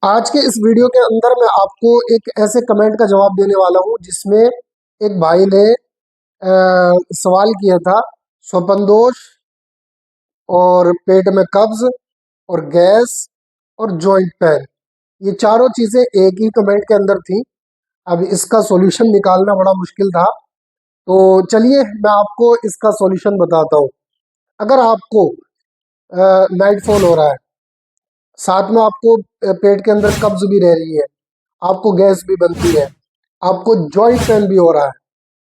आज के इस वीडियो के अंदर मैं आपको एक ऐसे कमेंट का जवाब देने वाला हूं जिसमें एक भाई ने सवाल किया था। स्वपनदोष और पेट में कब्ज और गैस और जॉइंट पेन, ये चारों चीजें एक ही कमेंट के अंदर थी। अब इसका सॉल्यूशन निकालना बड़ा मुश्किल था, तो चलिए मैं आपको इसका सॉल्यूशन बताता हूँ। अगर आपको नाइट फॉल हो रहा है, साथ में आपको पेट के अंदर कब्ज भी रह रही है, आपको गैस भी बनती है, आपको जॉइंट पेन भी हो रहा है,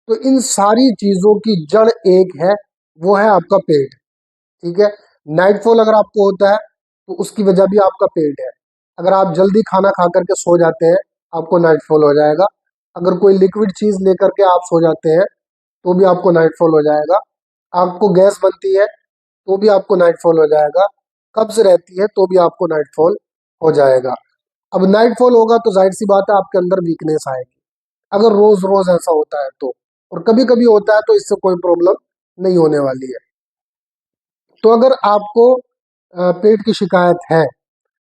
तो इन सारी चीजों की जड़ एक है, वो है आपका पेट। ठीक है। नाइटफॉल अगर आपको होता है तो उसकी वजह भी आपका पेट है। अगर आप जल्दी खाना खा करके सो जाते हैं, आपको नाइटफॉल हो जाएगा। अगर कोई लिक्विड चीज लेकर के आप सो जाते हैं तो भी आपको नाइटफॉल हो जाएगा। आपको गैस बनती है तो भी आपको नाइटफॉल हो जाएगा। कब्ज रहती है तो भी आपको नाइटफॉल हो जाएगा। अब नाइटफॉल होगा तो जाहिर सी बात है आपके अंदर वीकनेस आएगी, अगर रोज रोज ऐसा होता है तो। और कभी कभी होता है तो इससे कोई प्रॉब्लम नहीं होने वाली है। तो अगर आपको पेट की शिकायत है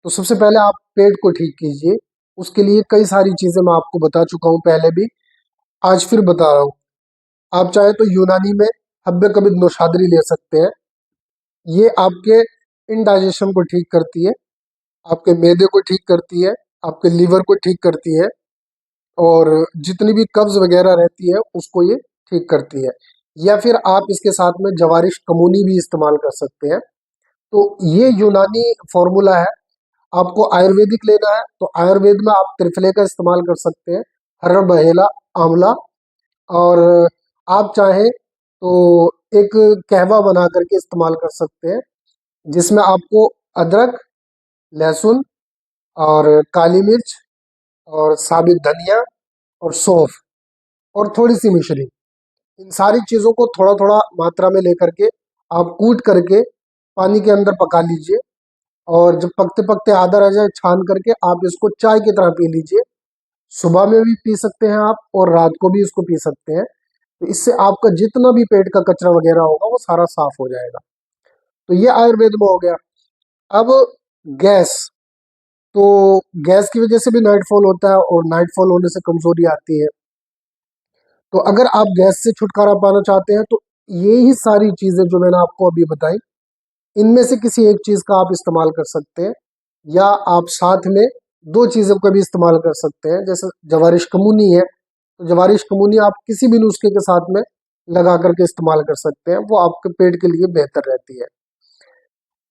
तो सबसे पहले आप पेट को ठीक कीजिए। उसके लिए कई सारी चीजें मैं आपको बता चुका हूँ पहले भी, आज फिर बता रहा हूँ। आप चाहे तो यूनानी में हब्बे कबिद नौशादरी ले सकते हैं। ये आपके इनडाइजेशन को ठीक करती है, आपके मैदे को ठीक करती है, आपके लीवर को ठीक करती है, और जितनी भी कब्ज वगैरह रहती है उसको ये ठीक करती है। या फिर आप इसके साथ में जवारिश कमूनी भी इस्तेमाल कर सकते हैं। तो ये यूनानी फॉर्मूला है। आपको आयुर्वेदिक लेना है तो आयुर्वेद में आप त्रिफले का इस्तेमाल कर सकते हैं, हरड़ बहेला, आंवला। और आप चाहें तो एक कहवा बना करके इस्तेमाल कर सकते हैं, जिसमें आपको अदरक, लहसुन और काली मिर्च और साबित धनिया और सौंफ और थोड़ी सी मिश्री, इन सारी चीज़ों को थोड़ा थोड़ा मात्रा में लेकर के आप कूट करके पानी के अंदर पका लीजिए। और जब पकते पकते आधा रह जाए, छान करके आप इसको चाय की तरह पी लीजिए। सुबह में भी पी सकते हैं आप और रात को भी इसको पी सकते हैं। तो इससे आपका जितना भी पेट का कचरा वगैरह होगा वो सारा साफ हो जाएगा। तो ये आयुर्वेद में हो गया। अब गैस, तो गैस की वजह से भी नाइटफॉल होता है और नाइटफॉल होने से कमजोरी आती है। तो अगर आप गैस से छुटकारा पाना चाहते हैं तो ये ही सारी चीजें जो मैंने आपको अभी बताई, इनमें से किसी एक चीज का आप इस्तेमाल कर सकते हैं, या आप साथ में दो चीजों का भी इस्तेमाल कर सकते हैं। जैसे जवारिश कमूनी है तो जवारिश कमूनी आप किसी भी नुस्खे के साथ में लगा करके इस्तेमाल कर सकते हैं, वो आपके पेट के लिए बेहतर रहती है।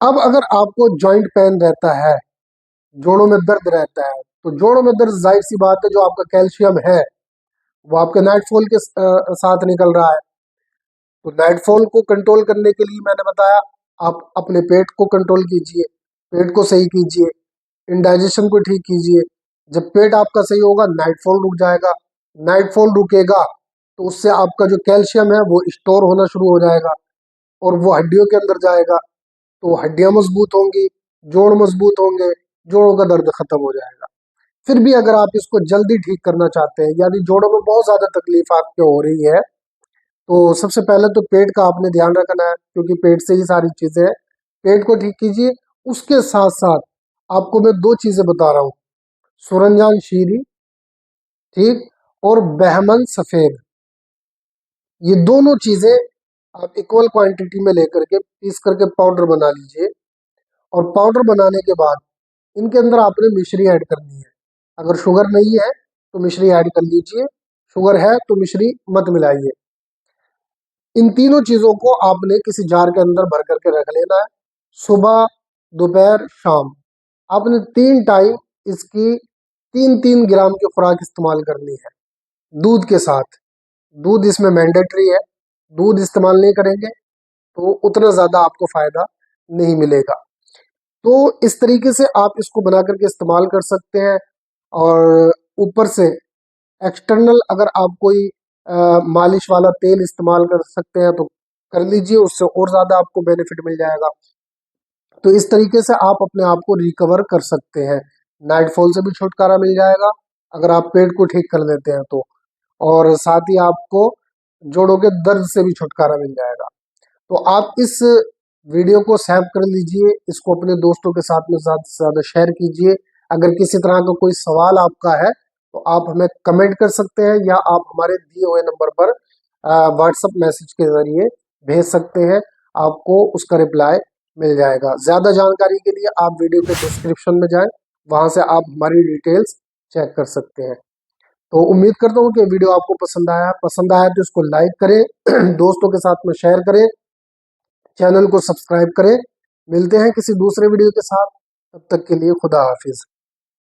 अब अगर आपको जॉइंट पेन रहता है, जोड़ों में दर्द रहता है, तो जोड़ों में दर्द जाहिर सी बात है, जो आपका कैल्शियम है वो आपके नाइटफॉल के साथ निकल रहा है। तो नाइटफॉल को कंट्रोल करने के लिए मैंने बताया, आप अपने पेट को कंट्रोल कीजिए, पेट को सही कीजिए, इंडाइजेशन को ठीक कीजिए। जब पेट आपका सही होगा नाइटफॉल रुक जाएगा। नाइटफॉल रुकेगा तो उससे आपका जो कैल्शियम है वो स्टोर होना शुरू हो जाएगा और वो हड्डियों के अंदर जाएगा, तो हड्डियां मजबूत होंगी, जोड़ मजबूत होंगे, जोड़ों का दर्द खत्म हो जाएगा। फिर भी अगर आप इसको जल्दी ठीक करना चाहते हैं, यानी जोड़ों में बहुत ज्यादा तकलीफ आपको हो रही है, तो सबसे पहले तो पेट का आपने ध्यान रखना है, क्योंकि पेट से ही सारी चीजें हैं। पेट को ठीक कीजिए। उसके साथ साथ आपको मैं दो चीजें बता रहा हूँ, सुरंजान शीरी, ठीक, और बहमन सफेद। ये दोनों चीजें आप इक्वल क्वांटिटी में लेकर के पीस करके पाउडर बना लीजिए। और पाउडर बनाने के बाद इनके अंदर आपने मिश्री ऐड करनी है। अगर शुगर नहीं है तो मिश्री ऐड कर लीजिए, शुगर है तो मिश्री मत मिलाइए। इन तीनों चीजों को आपने किसी जार के अंदर भर करके रख लेना है। सुबह, दोपहर, शाम, आपने 3 टाइम इसकी 3-3 ग्राम की खुराक इस्तेमाल करनी है, दूध के साथ। दूध इसमें मैंडेटरी है, दूध इस्तेमाल नहीं करेंगे तो उतना ज्यादा आपको फायदा नहीं मिलेगा। तो इस तरीके से आप इसको बना करके इस्तेमाल कर सकते हैं। और ऊपर से एक्सटर्नल अगर आप कोई मालिश वाला तेल इस्तेमाल कर सकते हैं तो कर लीजिए, उससे और ज़्यादा आपको बेनिफिट मिल जाएगा। तो इस तरीके से आप अपने आप को रिकवर कर सकते हैं, नाइटफॉल से भी छुटकारा मिल जाएगा अगर आप पेट को ठीक कर लेते हैं तो, और साथ ही आपको जोड़ों के दर्द से भी छुटकारा मिल जाएगा। तो आप इस वीडियो को सेव कर लीजिए, इसको अपने दोस्तों के साथ में ज़्यादा से ज़्यादा शेयर कीजिए। अगर किसी तरह का कोई सवाल आपका है तो आप हमें कमेंट कर सकते हैं, या आप हमारे दिए हुए नंबर पर व्हाट्सएप मैसेज के जरिए भेज सकते हैं, आपको उसका रिप्लाई मिल जाएगा। ज़्यादा जानकारी के लिए आप वीडियो के डिस्क्रिप्शन में जाएं, वहां से आप हमारी डिटेल्स चेक कर सकते हैं। तो उम्मीद करता हूँ कि वीडियो आपको पसंद आया तो इसको लाइक करें, दोस्तों के साथ में शेयर करें, चैनल को सब्सक्राइब करें। मिलते हैं किसी दूसरे वीडियो के साथ, तब तक के लिए खुदा हाफिज।